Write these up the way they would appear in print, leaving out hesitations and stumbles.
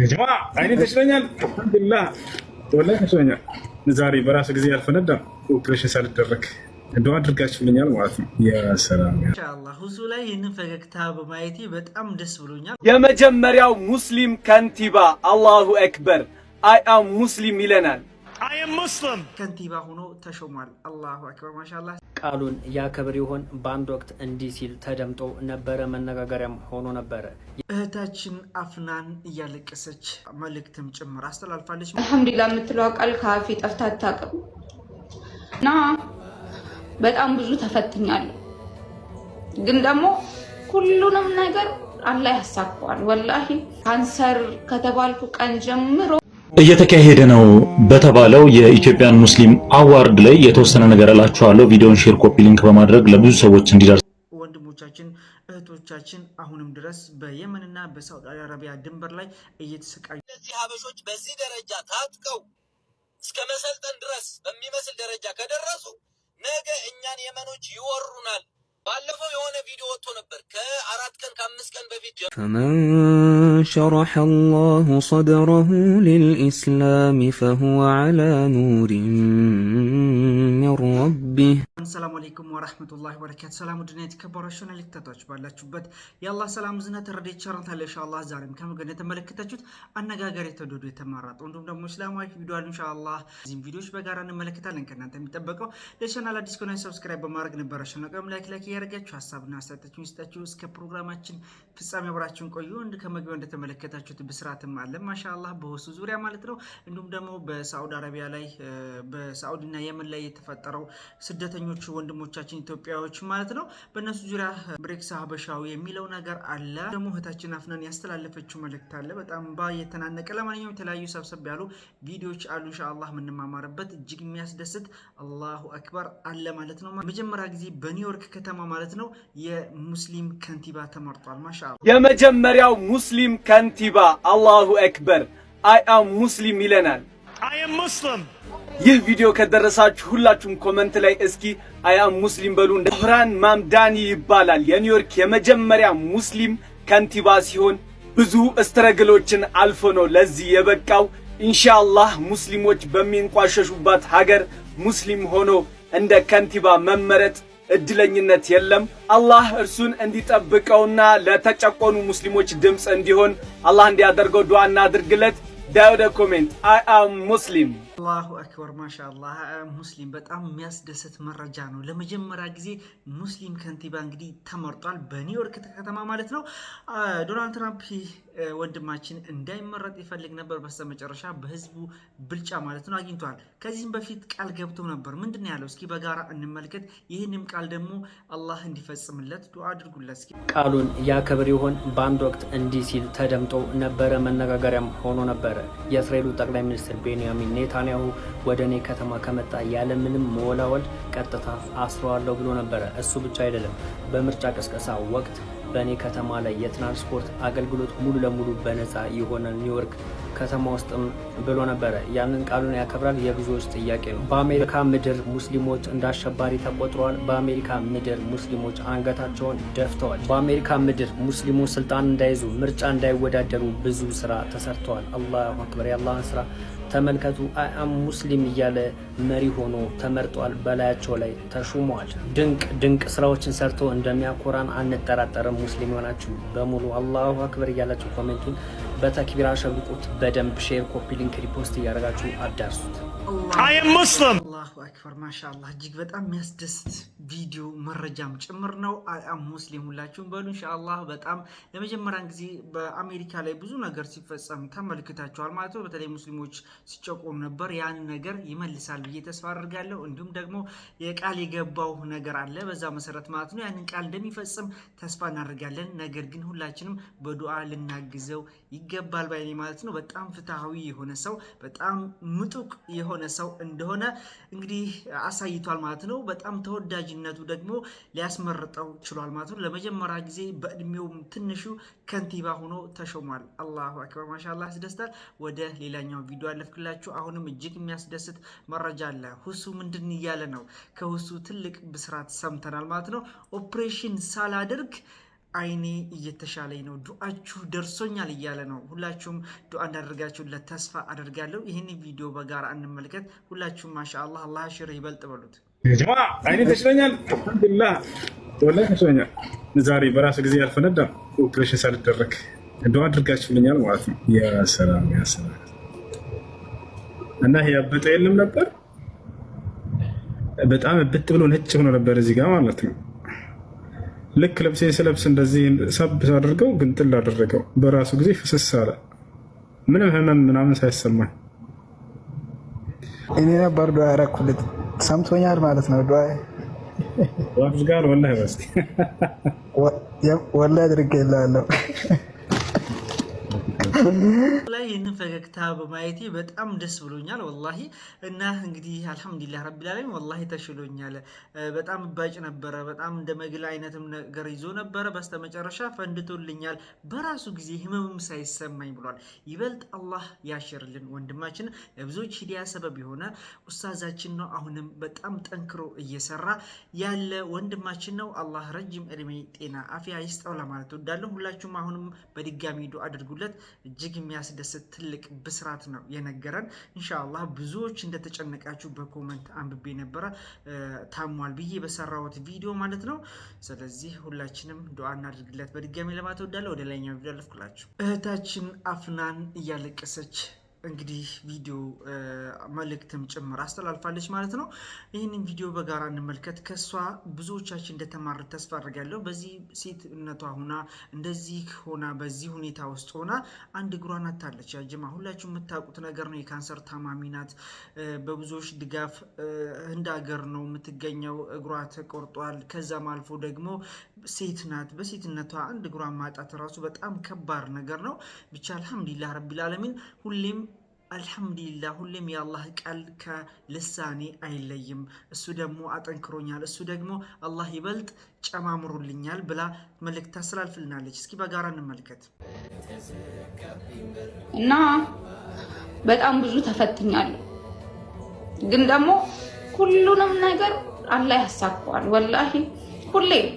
جماعة عيني تشلኛል አልሐምዱሊላህ ወላሂ ተሽለኛል። ዛሬ በራሱ ጊዜ አልፈነዳም። ኦፕሬሽን ሳልደረግ እንደው አድርጋችሁልኛል ማለት ነው። ያ ሰላም ኢንሻአላህ ሁሱ ላይ ይህንን ፈገግታ በማየቴ በጣም ደስ ብሎኛል። የመጀመሪያው ሙስሊም ከንቲባ አላሁ አክበር አይ አም ሙስሊም ይለናል። አይ አም ሙስሊም ከንቲባ ሆኖ ተሾሟል። አላሁ አክበር ማሻአላህ። ቃሉን ያከብር ይሆን? በአንድ ወቅት እንዲህ ሲል ተደምጦ ነበረ፣ መነጋገሪያም ሆኖ ነበረ። እህታችን አፍናን እያለቀሰች መልእክትም ጭምር አስተላልፋለች። አልሐምዱሊላህ የምትለው ቃል ካፌ ጠፍታ አታውቅም እና በጣም ብዙ ተፈትኛለሁ፣ ግን ደግሞ ሁሉንም ነገር አላህ ያሳካዋል። ወላሂ ካንሰር ከተባልኩ ቀን ጀምሮ እየተካሄደ ነው በተባለው የኢትዮጵያን ሙስሊም አዋርድ ላይ የተወሰነ ነገር እላችኋለሁ። ቪዲዮን ሼር፣ ኮፒ ሊንክ በማድረግ ለብዙ ሰዎች እንዲደርስ። ወንድሞቻችን እህቶቻችን አሁንም ድረስ በየመንና በሳውዲ አረቢያ ድንበር ላይ እየተሰቃዩ እነዚህ ሀበሾች በዚህ ደረጃ ታጥቀው እስከ መሰልጠን ድረስ በሚመስል ደረጃ ከደረሱ ነገ እኛን የመኖች ይወሩናል። ባለፈው የሆነ ቪዲዮ ወጥቶ ነበር ከ4 ቀን ከ5 ቀን በፊት فمن شرح الله صدره للإسلام فهو على نور من ربه ሰላም አለይኩም ወራህመቱላሂ ወበረካቱ። ሰላም ወድና የተከበራችሁ ልክታቶች ባላችሁበት የአላህ ሰላም ዝነት ረድኤት ቸርነት አለ ኢንሻአላህ። ዛሬም ከመገነ የተመለከታችሁት አነጋጋሪ ተወዶ የተማራጡ እንዲሁም ደግሞ እስላማዊ ቪዲዮ አለ ኢንሻአላህ። እዚህም ቪዲዮዎች በጋራ እንመለከታለን። ከእናንተ የሚጠበቀው ለቻናል አዲስ ከሆነ ሰብስክራይብ በማድረግ ነበረሽ ነገም ላይክ እያደረጋችሁ ሐሳብና አስተያየታችሁን ይስጣችሁ። እስከ ፕሮግራማችን ፍጻሜ አብራችሁን ቆዩ። ከመግቢያው እንደተመለከታችሁት ብስራትም አለ ማሻአላህ በወሱ ዙሪያ ማለት ነው። እንዲሁም ደግሞ በሳዑዲ አረቢያ ላይ በሳዑዲና የመን ላይ የተፈጠረው ስደተኞች ወንድሞቻችን ኢትዮጵያዎች ማለት ነው በእነሱ ዙሪያ ብሬክስ ሀበሻዊ የሚለው ነገር አለ። ደግሞ እህታችን አፍናን ያስተላለፈችው መልእክት አለ በጣም የተናነቀ። ለማንኛውም የተለያዩ ሰብሰብ ያሉ ቪዲዮዎች አሉ ኢንሻአላህ የምንማማርበት እጅግ የሚያስደስት አላሁ አክበር አለ ማለት ነው። መጀመሪያ ጊዜ በኒውዮርክ ከተማ ማለት ነው የሙስሊም ከንቲባ ተመርጧል። ማሻአላህ የመጀመሪያው ሙስሊም ከንቲባ አላሁ አክበር አይ አም ሙስሊም ይለናል። አይ አም ሙስሊም። ይህ ቪዲዮ ከደረሳችሁ ሁላችሁም ኮመንት ላይ እስኪ አይ አም ሙስሊም በሉ። ቡህራን ማምዳኒ ይባላል። የኒውዮርክ የመጀመሪያ ሙስሊም ከንቲባ ሲሆን ብዙ ስትረግሎችን አልፎ ነው ለዚህ የበቃው። ኢንሻአላህ ሙስሊሞች በሚንቋሸሹባት ሀገር ሙስሊም ሆኖ እንደ ከንቲባ መመረጥ እድለኝነት የለም። አላህ እርሱን እንዲጠብቀውና ለተጨቆኑ ሙስሊሞች ድምጽ እንዲሆን አላህ እንዲያደርገው ዱዓ እናድርግለት። ዳውደ ኮሜንት አይ አም ሙስሊም። አላሁ አክበር ማሻአላህ ሙስሊም በጣም የሚያስደስት መረጃ ነው። ለመጀመሪያ ጊዜ ሙስሊም ከንቲባ እንግዲህ ተመርጧል በኒውዮርክ ከተማ ማለት ነው። ዶናልድ ትራምፕ ወንድማችን እንዳይመረጥ ይፈልግ ነበር። በስተመጨረሻ በህዝቡ ብልጫ ማለት ነው አግኝቷል። ከዚህም በፊት ቃል ገብቶ ነበር። ምንድነው ያለው? እስኪ በጋራ እንመልከት። ይህንም ቃል ደግሞ አላህ እንዲፈጽምለት ዱዓ አድርጉለት። እስኪ ቃሉን ያከብር ይሆን? በአንድ ወቅት እንዲህ ሲል ተደምጦ ነበረ፣ መነጋገሪያም ሆኖ ነበረ። የእስራኤሉ ጠቅላይ ሚኒስትር ቤንያሚን ኔታንያሁ ወደ እኔ ከተማ ከመጣ ያለምንም መወላወል ቀጥታ አስረዋለሁ ብሎ ነበረ። እሱ ብቻ አይደለም፣ በምርጫ ቅስቀሳ ወቅት በእኔ ከተማ ላይ የትራንስፖርት አገልግሎት ሙሉ ለሙሉ በነፃ የሆነ ኒውዮርክ ከተማ ውስጥም ብሎ ነበረ። ያንን ቃሉን ያከብራል የብዙዎች ጥያቄ ነው። በአሜሪካ ምድር ሙስሊሞች እንደ አሸባሪ ተቆጥረዋል። በአሜሪካ ምድር ሙስሊሞች አንገታቸውን ደፍተዋል። በአሜሪካ ምድር ሙስሊሞች ስልጣን እንዳይዙ፣ ምርጫ እንዳይወዳደሩ ብዙ ስራ ተሰርተዋል። አላሁ አክበር። የአላህን ስራ ተመልከቱ። አይ አም ሙስሊም እያለ መሪ ሆኖ ተመርጧል። በላያቸው ላይ ተሹመዋል። ድንቅ ስራዎችን ሰርቶ እንደሚያኮራን አንጠራጠርም። ሙስሊም የሆናችሁ በሙሉ አላሁ አክበር እያላችሁ ኮሜንቱን በተክቢራ ሸብቁት። በደንብ ሼር፣ ኮፒ ሊንክ፣ ሪፖስት እያደረጋችሁ አዳርሱት። አይ አም ሙስሊም። አላሁ አክበር ማሻአላህ እጅግ በጣም የሚያስደስት ቪዲዮ መረጃም ጭምር ነው። አይ አም ሙስሊም ሁላችሁም በሉ ኢንሻአላህ። በጣም ለመጀመሪያ ጊዜ በአሜሪካ ላይ ብዙ ነገር ሲፈጸም ተመልክታችኋል ማለት ነው። በተለይ ሙስሊሞች ሲጨቆኑ ነበር። ያን ነገር ይመልሳል ብዬ ተስፋ አድርጋለሁ። እንዲሁም ደግሞ የቃል የገባው ነገር አለ በዛ መሰረት ማለት ነው ያንን ቃል እንደሚፈጽም ተስፋ እናደርጋለን። ነገር ግን ሁላችንም በዱዓ ልናግዘው ይገባል ባይኔ ማለት ነው። በጣም ፍትሃዊ የሆነ ሰው፣ በጣም ምጡቅ የሆነ ሰው እንደሆነ እንግዲህ አሳይቷል ማለት ነው። በጣም ተወዳጅነቱ ደግሞ ሊያስመርጠው ችሏል ማለት ነው። ለመጀመሪያ ጊዜ በእድሜው ትንሹ ከንቲባ ሆኖ ተሾሟል። አላሁ አክበር ማሻአላህ ያስደስታል። ወደ ሌላኛው ቪዲዮ አለፍኩላችሁ። አሁንም እጅግ የሚያስደስት መረጃ አለ። ሁሱ ምንድን እያለ ነው? ከሁሱ ትልቅ ብስራት ሰምተናል ማለት ነው። ኦፕሬሽን ሳላደርግ አይኔ እየተሻለኝ ነው፣ ዱአችሁ ደርሶኛል እያለ ነው። ሁላችሁም ዱአ እንዳደርጋችሁለት ተስፋ አደርጋለሁ። ይህን ቪዲዮ በጋራ እንመልከት። ሁላችሁም ማሻአላህ አላህ ሽር ይበልጥ በሉት። ጀማ አይኔ ተሽሎኛል፣ አልሐምዱሊላህ ወላሂ ተሽሎኛል። ዛሬ በራሱ ጊዜ ያልፈነዳ ኦፕሬሽን ሳልደረግ ዱአ አድርጋችሁልኛል ማለት ነው። ያ ሰላም ያ ሰላም። እና ይሄ ያበጠ የለም ነበር፣ በጣም እብጥ ብሎ ነጭ ሆኖ ነበር እዚህ ጋር ማለት ነው። ልክ ልብሴ ስለብስ እንደዚህ ሰብ አድርገው ግን ጥል አደረገው። በራሱ ጊዜ ፍስስ አለ፣ ምንም ህመም ምናምን ሳይሰማኝ። እኔ ነበር ዱዓ ያደረኩለት፣ ሰምቶኛል ማለት ነው። ዱዓ አድርጋል ወላሂ በስቲ ወላሂ አድርጌልሃለሁ። ላይ ይህንን ፈገግታ በማየቴ በጣም ደስ ብሎኛል ወላሂ። እና እንግዲህ አልሐምዱሊላህ ረቢል ዓለሚን ወላሂ ተሽሎኛል። በጣም ባጭ ነበረ፣ በጣም እንደ መግል አይነትም ነገር ይዞ ነበረ። በስተመጨረሻ ፈንድቶልኛል በራሱ ጊዜ ህመምም ሳይሰማኝ ብሏል። ይበልጥ አላህ ያሽርልን ወንድማችን፣ ለብዙዎች ሂዳያ ሰበብ የሆነ ኡስታዛችን ነው። አሁንም በጣም ጠንክሮ እየሰራ ያለ ወንድማችን ነው። አላህ ረጅም እድሜ ጤና አፊያ ይስጠው ለማለት እወዳለሁ። ሁላችሁም አሁንም በድጋሚ ዱአ አድርጉለት። እጅግ የሚያስደስት ትልቅ ብስራት ነው የነገረን። ኢንሻአላህ ብዙዎች እንደተጨነቃችሁ በኮመንት አንብቤ ነበረ፣ ታሟል ብዬ በሰራሁት ቪዲዮ ማለት ነው። ስለዚህ ሁላችንም ዱአ እናድርግለት በድጋሚ ለማለት እወዳለሁ። ወደ ላይኛው ቪዲዮ አለፍኩላችሁ። እህታችን አፍናን እያለቀሰች እንግዲህ ቪዲዮ መልእክትም ጭምር አስተላልፋለች ማለት ነው። ይህንን ቪዲዮ በጋራ እንመልከት። ከሷ ብዙዎቻችን እንደተማረ ተስፋ አድርጋለሁ። በዚህ ሴትነቷ ሆና እንደዚህ ሆና በዚህ ሁኔታ ውስጥ ሆና አንድ እግሯን አታለች። ያጀማ ሁላችሁ የምታውቁት ነገር ነው። የካንሰር ታማሚ ናት። በብዙዎች ድጋፍ ህንድ ሀገር ነው የምትገኘው። እግሯ ተቆርጧል። ከዛም አልፎ ደግሞ ሴት ናት። በሴትነቷ አንድ እግሯን ማጣት ራሱ በጣም ከባድ ነገር ነው። ብቻ አልሐምዱሊላህ ረቢል ዓለሚን ሁሌም አልሐምዱሊላህ ሁሌም የአላህ ቃል ከልሳኔ አይለይም። እሱ ደግሞ አጠንክሮኛል፣ እሱ ደግሞ አላህ ይበልጥ ጨማምሮልኛል ብላ መልእክት ታስተላልፍልናለች። እስኪ በጋራ እንመልከት። እና በጣም ብዙ ተፈትኛለሁ፣ ግን ደግሞ ሁሉንም ነገር አላህ ያሳካዋል። ወላሂ ሁሌም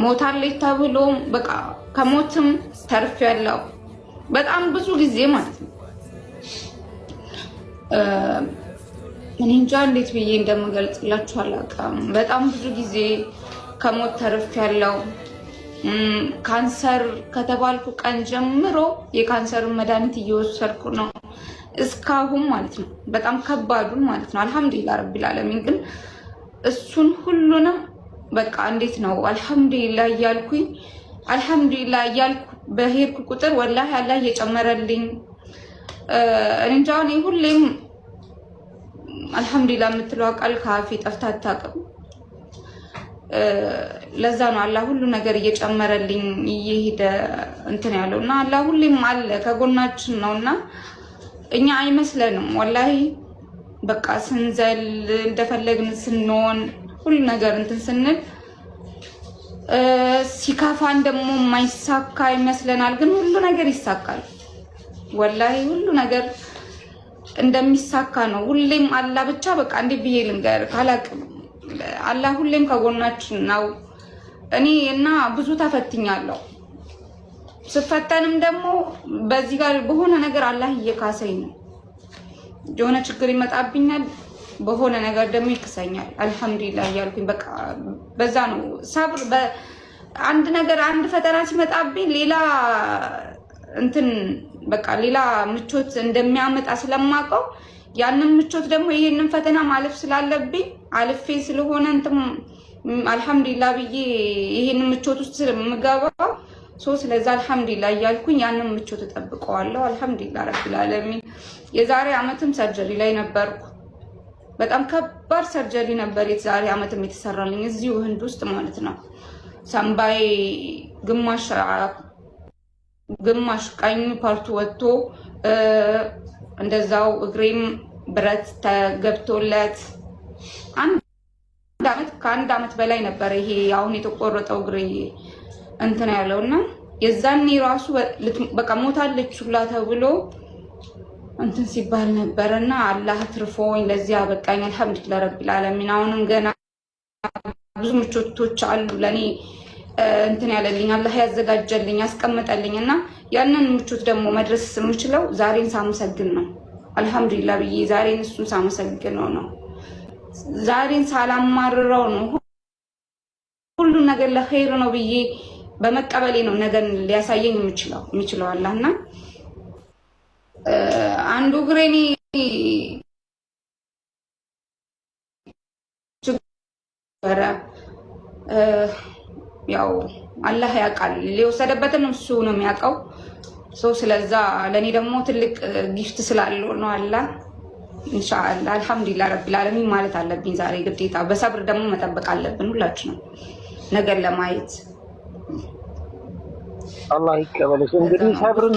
ሞታለች ተብሎ በቃ ከሞትም ተርፌያለሁ በጣም ብዙ ጊዜ ማለት ነው። እኔ እንጃ እንዴት ብዬ እንደምገልጽላችሁ አላውቅም። በጣም ብዙ ጊዜ ከሞት ተርፌያለሁ። ካንሰር ከተባልኩ ቀን ጀምሮ የካንሰር መድኃኒት እየወሰድኩ ነው እስካሁን ማለት ነው። በጣም ከባዱን ማለት ነው። አልሐምዱሊላህ ረቢል ዓለሚን ግን እሱን ሁሉንም በቃ እንዴት ነው አልሐምዱሊላህ እያልኩኝ አልሐምዱሊላህ እያልኩ በሄድኩ ቁጥር ወላሂ አላህ እየጨመረልኝ እንጃ። እኔ ሁሌም አልሐምዱሊላህ የምትለው ቃል ካፌ ጠፍታ አታውቅም። ለዛ ነው አላህ ሁሉ ነገር እየጨመረልኝ እየሄደ እንትን ያለው እና አላህ ሁሌም አለ ከጎናችን ነውና እኛ አይመስለንም ወላሂ በቃ ስንዘል እንደፈለግን ስንሆን ሁሉ ነገር እንትን ስንል ሲካፋን ደግሞ የማይሳካ ይመስለናል። ግን ሁሉ ነገር ይሳካል። ወላሂ ሁሉ ነገር እንደሚሳካ ነው። ሁሌም አላህ ብቻ በቃ እንዴ ብዬ ልንገር ካላቅም አላህ ሁሌም ከጎናችን ነው። እኔ እና ብዙ ተፈትኛለሁ። ስፈተንም ደግሞ በዚህ ጋር በሆነ ነገር አላህ እየካሰኝ ነው። የሆነ ችግር ይመጣብኛል፣ በሆነ ነገር ደግሞ ይክሰኛል። አልሐምዱሊላህ እያልኩኝ በቃ በዛ ነው ሰብር። አንድ ነገር አንድ ፈተና ሲመጣብኝ ሌላ እንትን በቃ ሌላ ምቾት እንደሚያመጣ ስለማውቀው ያንን ምቾት ደግሞ ይሄንን ፈተና ማለፍ ስላለብኝ አልፌ ስለሆነ እንትን አልሐምዱሊላህ ብዬ ይሄንን ምቾት ውስጥ ስለምገባው ስለዛ አልሐምዱሊላህ እያልኩኝ ያንን ምቾት ተጠብቀዋለሁ። አልሐምዱሊላህ ረቢል ዓለሚን። የዛሬ አመትም ሰርጀሪ ላይ ነበርኩ። በጣም ከባድ ሰርጀሪ ነበር የዛሬ አመትም የተሰራልኝ እዚሁ ህንድ ውስጥ ማለት ነው። ሳምባይ ግማሽ ቀኝ ፓርቱ ወጥቶ እንደዛው እግሬም ብረት ተገብቶለት ከአንድ አመት በላይ ነበር ይሄ አሁን የተቆረጠው እግሬ እንትን ያለውና የዛኔ ራሱ በቃ ሞታለች ሁላ ተብሎ እንትን ሲባል ነበርና አላህ ትርፎኝ ለዚህ አበቃኝ። አልሐምዱሊላህ ረቢል ዓለሚን። አሁንም ገና ብዙ ምቾቶች አሉ ለኔ እንትን ያለልኝ አላህ ያዘጋጀልኝ ያስቀመጠልኝና ያንን ምቾት ደግሞ መድረስ የምችለው ዛሬን ሳመሰግን ነው። አልহামዱሊላህ ብዬ ዛሬን እሱን ሳመሰግነው ነው። ዛሬን ሳላማርረው ነው። ሁሉ ነገር ለኸይር ነው ብዬ በመቀበሌ ነው ነገን ሊያሳየኝ የሚችለው አላህና አንዱ ግሬኒ ያው አላህ ያውቃል ሊወሰደበትን እሱ ነው የሚያውቀው። ስለዛ ለኔ ደግሞ ትልቅ ጊፍት ስላለው ነው አላህ ኢንሻአላህ አልহামዱሊላህ ረቢል ዓለሚን ማለት አለብኝ ዛሬ ግዴታ። በሰብር ደግሞ መጠበቅ አለብን ሁላችንም ነገር ለማየት። አላህ ይቀበልሽ። እንግዲህ ሰብርን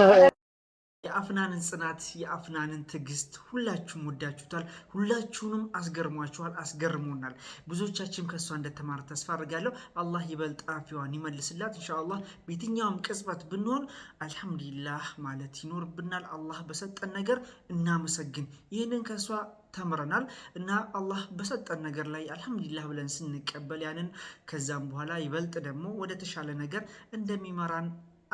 የአፍናንን ጽናት የአፍናንን ትዕግስት ሁላችሁም ወዳችሁታል። ሁላችሁንም አስገርሟችኋል፣ አስገርሞናል። ብዙዎቻችን ከሷ እንደተማረ ተስፋ አድርጋለሁ። አላህ ይበልጥ አፊዋን ይመልስላት ኢንሻአላህ። በየትኛውም ቅጽበት ብንሆን አልহামዱሊላህ ማለት ይኖርብናል። አላህ በሰጠን ነገር እናመሰግን። ይህንን ከሷ ተምረናል እና አላህ በሰጠን ነገር ላይ አልহামዱሊላህ ብለን ስንቀበል ያንን ከዛም በኋላ ይበልጥ ደግሞ ወደ ተሻለ ነገር እንደሚመራን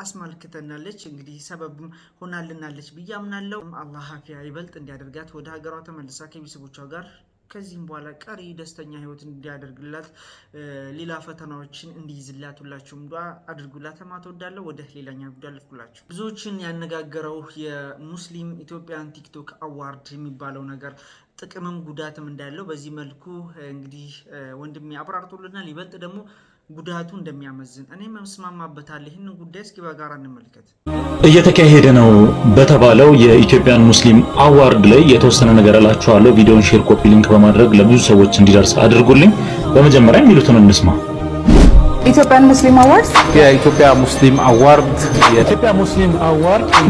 አስማልክተናለች። እንግዲህ ሰበብም ሆናልናለች ብዬ አምናለሁ። አላህ አፊያ ይበልጥ እንዲያደርጋት ወደ ሀገሯ ተመልሳ ከቤተሰቦቿ ጋር ከዚህም በኋላ ቀሪ ደስተኛ ህይወት እንዲያደርግላት ሌላ ፈተናዎችን እንዲይዝላት ሁላችሁም ዱዓ አድርጉላት ማለት እወዳለሁ። ወደ ሌላኛው ቪዲዮ አልፍኩላችሁ። ብዙዎችን ያነጋገረው የሙስሊም ኢትዮጵያን ቲክቶክ አዋርድ የሚባለው ነገር ጥቅምም ጉዳትም እንዳለው በዚህ መልኩ እንግዲህ ወንድሜ አብራርቶልናል። ይበልጥ ደግሞ ጉዳቱ እንደሚያመዝን እኔም መስማማበታለሁ። ይህንን ጉዳይ እስኪ በጋራ እንመልከት። እየተካሄደ ነው በተባለው የኢትዮጵያን ሙስሊም አዋርድ ላይ የተወሰነ ነገር እላችኋለሁ። ቪዲዮውን ሼር፣ ኮፒ ሊንክ በማድረግ ለብዙ ሰዎች እንዲደርስ አድርጉልኝ። በመጀመሪያ የሚሉትን እንስማ። ኢትዮጵያን ሙስሊም አዋርድ የኢትዮጵያ ሙስሊም አዋርድ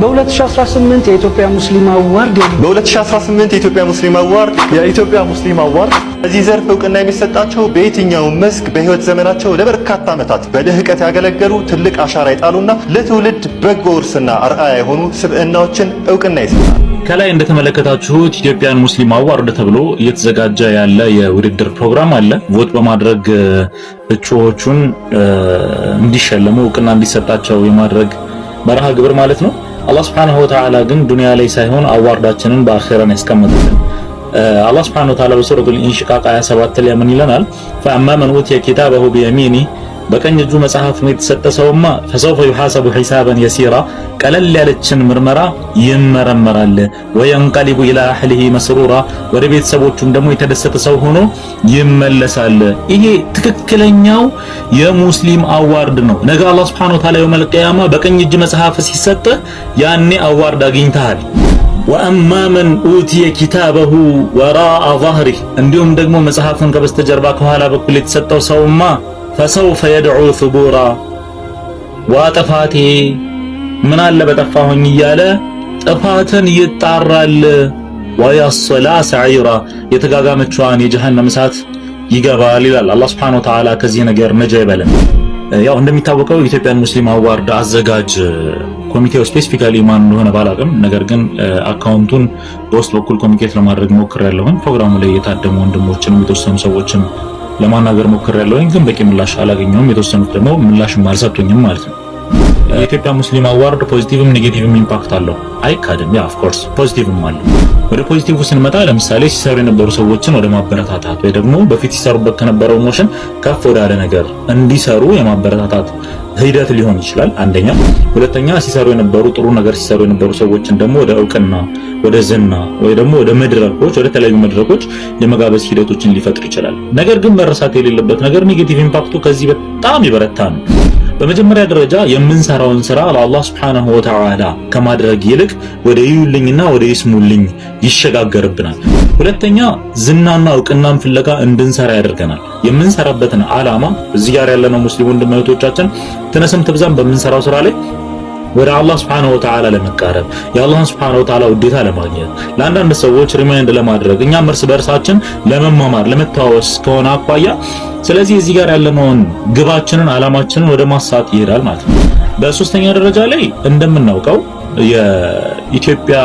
በ2018 የኢትዮጵያ ሙስሊም አዋርድ የኢትዮጵያ ሙስሊም አዋርድ በዚህ ዘርፍ እውቅና የሚሰጣቸው በየትኛውም መስክ በህይወት ዘመናቸው ለበርካታ ዓመታት በልህቀት ያገለገሉ ትልቅ አሻራ የጣሉና ለትውልድ በጎ ውርስና አርአያ የሆኑ ስብዕናዎችን እውቅና ይሰጣል። ከላይ እንደተመለከታችሁት ኢትዮጵያን ሙስሊም አዋርድ ተብሎ እየተዘጋጀ ያለ የውድድር ፕሮግራም አለ። ቮት በማድረግ እጩዎቹን እንዲሸለሙ እውቅና እንዲሰጣቸው የማድረግ መርሃ ግብር ማለት ነው። አላህ Subhanahu Wa Ta'ala ግን ዱንያ ላይ ሳይሆን አዋርዳችንን በአኺራን ያስቀመጠልን። አላህ Subhanahu Wa Ta'ala በሱረቱል ኢንሺቃቅ 27 ላይ ምን ይለናል? فأما من أوتي كتابه بيمينه በቀኝ እጁ መጽሐፍ ነው የተሰጠ ሰውማ فسوف يحاسب حسابا يسيرا ቀለል ያለችን ምርመራ ይመረመራል። وينقلب إلى أهله مسرورا ወደ ቤተሰቦቹም ደግሞ የተደሰተ ሰው ሆኖ ይመለሳል። ይሄ ትክክለኛው የሙስሊም አዋርድ ነው። ነገ አላህ Subhanahu Wa Ta'ala የውመል ቂያማ በቀኝ እጅ መጽሐፍ ሲሰጥ ያኔ አዋርድ አግኝተሃል። وأما من أوتي كتابه وراء ظهره እንዲሁም ደግሞ መጽሐፉን ከበስተጀርባ ከኋላ በኩል የተሰጠው ሰውማ فسوف يدعو ثبورا ዋጠፋቴ ምን አለ በጠፋሁኝ እያለ ጥፋትን ይጣራል። ወያስላ ሰዒራ የተጋጋመችዋን የጀሃነም እሳት ይገባል ይላል አላህ Subhanahu Wa Ta'ala። ከዚህ ነገር ነጃ ይበለን። ያው እንደሚታወቀው የኢትዮጵያን ሙስሊም አዋርድ አዘጋጅ ኮሚቴው ስፔሲፊካሊ ማን እንደሆነ ባላቅም፣ ነገር ግን አካውንቱን በውስጥ በኩል ኮሚኒኬት ለማድረግ ሞክሬያለሁ። ፕሮግራሙ ላይ የታደሙ ወንድሞችንም የተወሰኑ ሰዎችም ለማናገር ሞክሬያለሁ፣ ግን በቂ ምላሽ አላገኘሁም። የተወሰኑት ደግሞ ምላሽም አልሰጡኝም ማለት ነው። የኢትዮጵያ ሙስሊም አዋርድ ፖዚቲቭም ኔጌቲቭም ኢምፓክት አለው አይካድም። ያ ኦፍ ኮርስ ፖዚቲቭም አለው። ወደ ፖዚቲቭ ስንመጣ ለምሳሌ ሲሰሩ የነበሩ ሰዎችን ወደ ማበረታታት ወይ ደግሞ በፊት ሲሰሩበት ከነበረው ሞሽን ከፍ ወዳለ ነገር እንዲሰሩ የማበረታታት ሂደት ሊሆን ይችላል አንደኛ። ሁለተኛ ሲሰሩ የነበሩ ጥሩ ነገር ሲሰሩ የነበሩ ሰዎችን ደግሞ ወደ እውቅና፣ ወደ ዝና ወይ ደግሞ ወደ መድረኮች፣ ወደ ተለያዩ መድረኮች የመጋበዝ ሂደቶችን ሊፈጥር ይችላል። ነገር ግን መረሳት የሌለበት ነገር ኔጌቲቭ ኢምፓክቱ ከዚህ በጣም ይበረታ ነው። በመጀመሪያ ደረጃ የምንሰራውን ስራ ለአላህ Subhanahu Wa Ta'ala ከማድረግ ይልቅ ወደ ይዩልኝና ወደ ይስሙልኝ ይሸጋገርብናል። ሁለተኛ ዝናና እውቅናን ፍለጋ እንድንሰራ ያደርገናል። የምንሰራበትን ዓላማ እዚህ ጋር ያለነው ሙስሊም ወንድሞቻችን ትነስም ትብዛም በምንሰራው ስራ ላይ ወደ አላህ Subhanahu Wa Ta'ala ለመቃረብ የአላህን Subhanahu Wa Ta'ala ውዴታ ለማግኘት ለአንዳንድ ሰዎች ሪማይንድ ለማድረግ እኛም እርስ በርሳችን ለመማማር ለመተዋወስ ከሆነ አኳያ ስለዚህ እዚህ ጋር ያለነውን ግባችንን ዓላማችንን ወደ ማሳት ይሄዳል ማለት ነው። በሶስተኛ ደረጃ ላይ እንደምናውቀው የኢትዮጵያ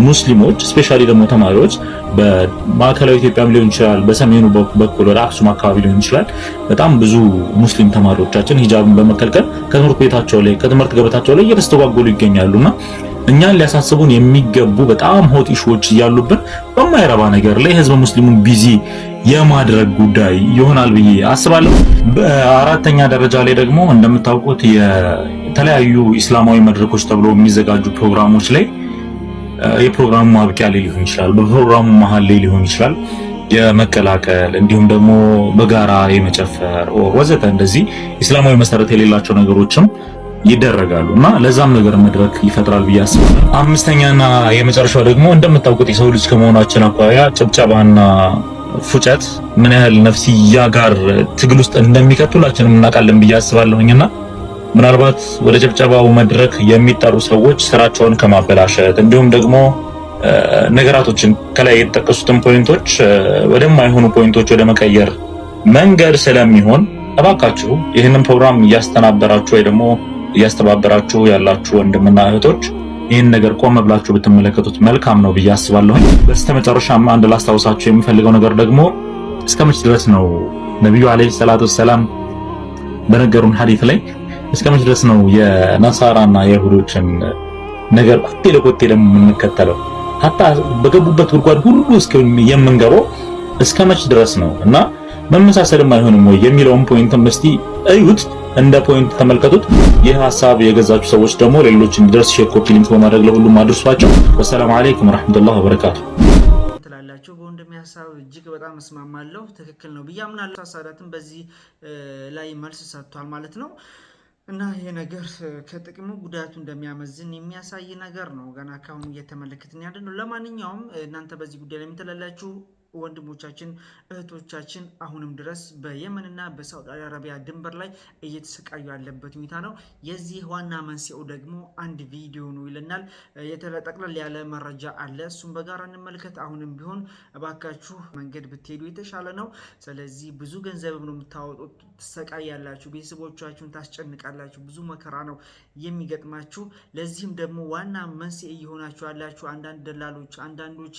ሙስሊሞች ስፔሻሊ ደግሞ ተማሪዎች በማዕከላዊ ኢትዮጵያም ሊሆን ይችላል፣ በሰሜኑ በኩል ወደ አክሱም አካባቢ ሊሆን ይችላል። በጣም ብዙ ሙስሊም ተማሪዎቻችን ሂጃብን በመከልከል ከትምህርት ቤታቸው ላይ ከትምህርት ገበታቸው ላይ እየተስተጓጎሉ ይገኛሉና እኛን ሊያሳስቡን የሚገቡ በጣም ሆት ኢሹዎች እያሉብን በማይረባ ነገር ላይ ህዝብ ሙስሊሙን ቢዚ የማድረግ ጉዳይ ይሆናል ብዬ አስባለሁ። በአራተኛ ደረጃ ላይ ደግሞ እንደምታውቁት የተለያዩ ኢስላማዊ መድረኮች ተብሎ የሚዘጋጁ ፕሮግራሞች ላይ የፕሮግራሙ ማብቂያ ላይ ሊሆን ይችላል፣ በፕሮግራሙ መሃል ላይ ሊሆን ይችላል የመቀላቀል እንዲሁም ደግሞ በጋራ የመጨፈር ወዘተ እንደዚህ ኢስላማዊ መሰረት የሌላቸው ነገሮችም ይደረጋሉ እና ለዛም ነገር መድረክ ይፈጥራል ብዬ አስባለሁ። አምስተኛና የመጨረሻው ደግሞ እንደምታውቁት የሰው ልጅ ከመሆናችን አኳያ ጭብጨባና ፉጨት ምን ያህል ነፍስያ ጋር ትግል ውስጥ እንደሚከቱ ሁላችንም እናውቃለን ብዬ አስባለሁኝና ምናልባት ወደ ጭብጨባው መድረክ የሚጠሩ ሰዎች ስራቸውን ከማበላሸት እንዲሁም ደግሞ ነገራቶችን ከላይ የተጠቀሱትን ፖይንቶች ወደማይሆኑ ፖይንቶች ወደ መቀየር መንገድ ስለሚሆን እባካችሁ ይህንን ፕሮግራም እያስተናበራችሁ ወይ ደግሞ እያስተባበራችሁ ያላችሁ ወንድምና እህቶች ይህን ነገር ቆም ብላችሁ ብትመለከቱት መልካም ነው ብዬ አስባለሁ። በስተመጨረሻም አንድ ላስታውሳችሁ የምፈልገው ነገር ደግሞ እስከመቼ ድረስ ነው ነብዩ አለይሂ ሰላቱ ሰላም በነገሩን ሐዲስ ላይ እስከመቼ ድረስ ነው የነሳራና የይሁዶችን ነገር ኮቴ ለኮቴ ደግሞ የምንከተለው hatta በገቡበት ጉድጓድ ሁሉ እስከ የምንገባው እስከመቼ ድረስ ነው እና መመሳሰልም አይሆንም ወይ የሚለውን ፖይንትም እስቲ እዩት፣ እንደ ፖይንት ተመልከቱት። ይህ ሐሳብ የገዛችሁ ሰዎች ደግሞ ሌሎች እንዲደርስ ሼር ኮፒ ሊንክ በማድረግ ለሁሉም አድርሷቸው። ወሰላሙ አለይኩም ወራህመቱላሂ ወበረካቱ። ትላላችሁ በወንድሜ ሐሳብ እጅግ በጣም እስማማለሁ። ትክክል ነው ብዬ አምናለሁ። ሳሳዳትም በዚህ ላይ መልስ ሰጥቷል ማለት ነው። እና ይሄ ነገር ከጥቅሙ ጉዳቱ እንደሚያመዝን የሚያሳይ ነገር ነው። ገና ካሁን እየተመለከትን ያለ ነው። ለማንኛውም እናንተ በዚህ ጉዳይ ላይ የምትላላችሁ ወንድሞቻችን እህቶቻችን አሁንም ድረስ በየመንና በሳውዲ አረቢያ ድንበር ላይ እየተሰቃዩ ያለበት ሁኔታ ነው። የዚህ ዋና መንስኤው ደግሞ አንድ ቪዲዮ ነው ይለናል። የተጠቅለል ያለ መረጃ አለ፣ እሱም በጋራ እንመልከት። አሁንም ቢሆን እባካችሁ መንገድ ብትሄዱ የተሻለ ነው። ስለዚህ ብዙ ገንዘብ ነው የምታወጡት፣ ትሰቃያላችሁ፣ ቤተሰቦቻችሁን ታስጨንቃላችሁ፣ ብዙ መከራ ነው የሚገጥማችሁ። ለዚህም ደግሞ ዋና መንስኤ እየሆናችሁ ያላችሁ አንዳንድ ደላሎች፣ አንዳንዶች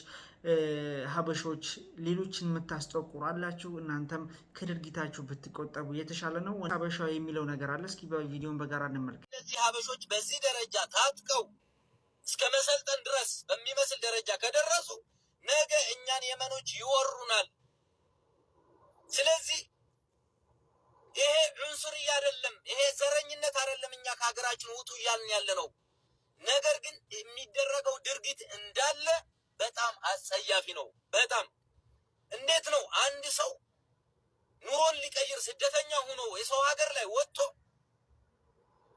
ሀበሾች፣ ሌሎችን የምታስጠቁሩ አላችሁ። እናንተም ከድርጊታችሁ ብትቆጠቡ የተሻለ ነው። ሀበሻ የሚለው ነገር አለ። እስኪ በቪዲዮን በጋራ እንመልከት። እነዚህ ሀበሾች በዚህ ደረጃ ታጥቀው እስከ መሰልጠን ድረስ በሚመስል ደረጃ ከደረሱ ነገ እኛን የመኖች ይወሩናል። ስለዚህ ይሄ ዑንሱርያ አይደለም፣ ይሄ ዘረኝነት አይደለም። እኛ ከሀገራችን ውጡ እያልን ያለ ነው። ነገር ግን የሚደረገው ድርጊት እንዳለ በጣም አጸያፊ ነው። በጣም እንዴት ነው አንድ ሰው ኑሮን ሊቀይር ስደተኛ ሆኖ የሰው ሀገር ላይ ወጥቶ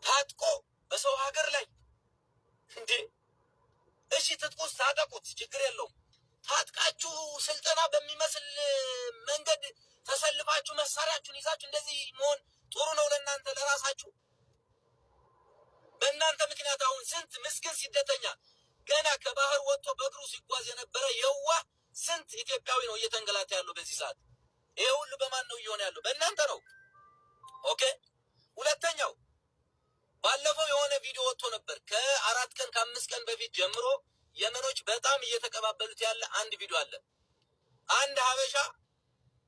ታጥቆ በሰው ሀገር ላይ እንዴ? እሺ ትጥቁስ ታጠቁት፣ ችግር የለውም። ታጥቃችሁ ስልጠና በሚመስል መንገድ ተሰልፋችሁ መሳሪያችሁን ይዛችሁ እንደዚህ መሆን ጥሩ ነው ለእናንተ ለራሳችሁ። በእናንተ ምክንያት አሁን ስንት ምስኪን ስደተኛ ገና ከባህር ወጥቶ በእግሩ ሲጓዝ የነበረ የዋህ ስንት ኢትዮጵያዊ ነው እየተንገላታ ያለው በዚህ ሰዓት። ይሄ ሁሉ በማን ነው እየሆነ ያለው? በእናንተ ነው። ኦኬ። ሁለተኛው ባለፈው የሆነ ቪዲዮ ወጥቶ ነበር ከ4 ቀን ከ5 ቀን በፊት ጀምሮ የመኖች በጣም እየተቀባበሉት ያለ አንድ ቪዲዮ አለ። አንድ ሀበሻ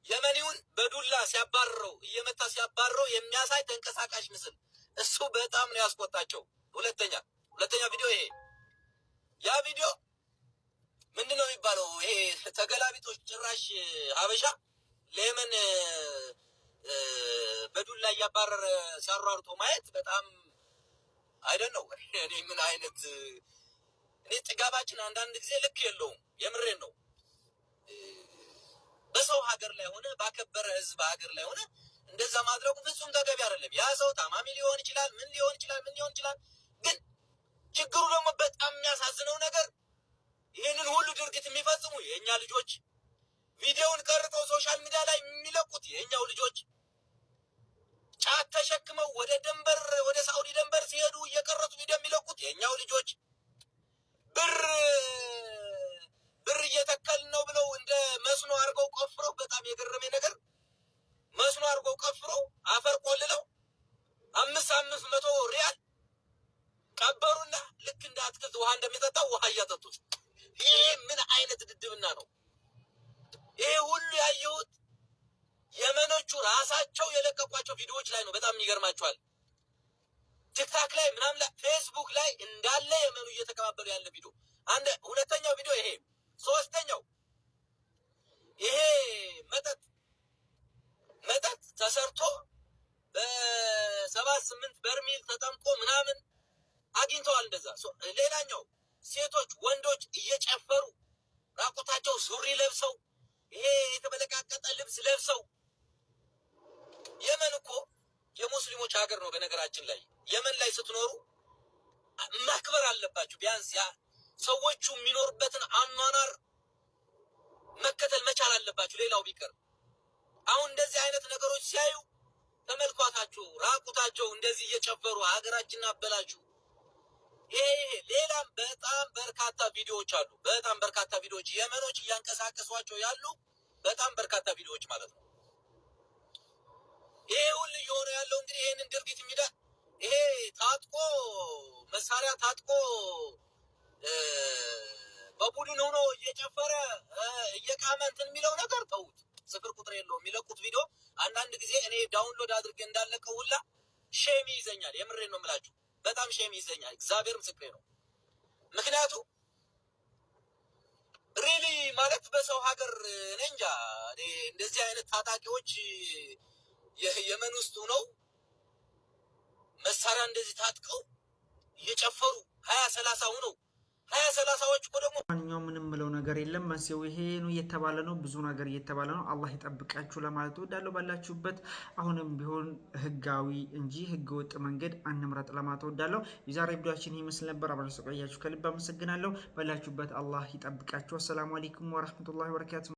የመኒውን በዱላ ሲያባርረው እየመታ ሲያባርረው የሚያሳይ ተንቀሳቃሽ ምስል፣ እሱ በጣም ነው ያስቆጣቸው። ሁለተኛ ቪዲዮ ይሄ ያ ቪዲዮ ምንድነው የሚባለው? ይሄ ተገላቢጦች ጭራሽ ሀበሻ ለየመን በዱላ እያባረረ ሲያሯርጦ ማየት በጣም አይደል ነው። እኔ ምን አይነት ጥጋባችን አንዳንድ ጊዜ ልክ የለውም። የምሬን ነው። በሰው ሀገር ላይ ሆነ ባከበረ ህዝብ ሀገር ላይ ሆነ እንደዛ ማድረጉ ፍጹም ተገቢ አይደለም። ያ ሰው ታማሚ ሊሆን ይችላል፣ ምን ሊሆን ይችላል። ግን ችግሩ ደግሞ በጣም የሚያሳዝነው ነገር ይህንን ሁሉ ድርጊት የሚፈጽሙ የእኛ ልጆች፣ ቪዲዮውን ቀርጠው ሶሻል ሚዲያ ላይ የሚለቁት የእኛው ልጆች፣ ጫት ተሸክመው ወደ ሳኡዲ ድንበር ሲሄዱ እየቀረጡ ቪዲዮ የሚለቁት የእኛው ልጆች፣ ብር እየተከልን ነው ብለው እንደ መስኖ አድርገው ቆፍረው፣ በጣም የገረመኝ ነገር መስኖ አድርገው ቆፍረው አፈር ቆልለው 500 ሪያል ቀበሩና ልክ እንደ አትክልት ውሃ እንደሚጠጣው ውሃ እያጠጡት ይሄ ምን አይነት ድድብና ነው? ይሄ ሁሉ ያየሁት የመኖቹ ራሳቸው የለቀቋቸው ቪዲዮዎች ላይ ነው። በጣም ይገርማቸዋል። ቲክታክ ላይ ምናምን ላይ ፌስቡክ ላይ እንዳለ የመኑ እየተቀባበሉ ያለ ቪዲዮ አንድ ሁለተኛው ቪዲዮ ይሄ ሶስተኛው ይሄ መጠጥ ተሰርቶ በ7-8 በርሜል ተጠምቆ ምናምን አግኝተዋል እንደዛ። ሌላኛው ሴቶች ወንዶች እየጨፈሩ ራቁታቸው ሱሪ ለብሰው ይሄ የተበለቃቀጠ ልብስ ለብሰው። የመን እኮ የሙስሊሞች ሀገር ነው። በነገራችን ላይ የመን ላይ ስትኖሩ ማክበር አለባችሁ። ቢያንስ ያ ሰዎቹ የሚኖርበትን አኗኗር መከተል መቻል አለባችሁ። ሌላው ቢቀር አሁን እንደዚህ አይነት ነገሮች ሲያዩ ተመልኳታችሁ ራቁታቸው እንደዚህ እየጨፈሩ ሀገራችንን አበላችሁ። ይሄ ሌላም በጣም በርካታ ቪዲዮዎች አሉ። በጣም በርካታ ቪዲዮዎች የመኖች እያንቀሳቀሷቸው ያሉ በጣም በርካታ ቪዲዮዎች ማለት ነው። ይሄ ሁሉ እየሆነ ያለው እንግዲህ ይሄንን ድርጊት ይሄ ታጥቆ መሳሪያ ታጥቆ በቡድን ሆኖ እየጨፈረ እየቃመ እንትን የሚለው ነገር ተውት። ስፍር ቁጥር የለውም የሚለቁት ቪዲዮ። አንዳንድ ጊዜ እኔ ዳውንሎድ አድርጌ እንዳለቀው ሁላ ሼም ይዘኛል። የምሬን ነው የምላችሁ፣ በጣም ሼም ይዘኛል። እግዚአብሔር ምስክሬ ነው። ምክንያቱም ሪሊ ማለት በሰው ሀገር እኔ እንጃ እንደዚህ አይነት ታጣቂዎች የመን ውስጥ ሆነው መሳሪያ እንደዚህ ታጥቀው እየጨፈሩ 20-30 ሆነው 20-30ዎች እኮ ደግሞ ማንኛውም ምንም ምለው ነገር የለም። መንስኤው ይሄ ነው እየተባለ ነው፣ ብዙ ነገር እየተባለ ነው። አላህ ይጠብቃችሁ ለማለት እወዳለሁ። ባላችሁበት አሁንም ቢሆን ህጋዊ እንጂ ህገወጥ መንገድ አንምረጥ ለማለት እወዳለሁ። የዛሬ ቪዲዮአችን ይመስል ነበር። አብራችሁ ቆያችሁ ከልብ አመሰግናለሁ። ባላችሁበት አላህ ይጠብቃችሁ። አሰላሙ አለይኩም ወራህመቱላሂ ወበረካቱ።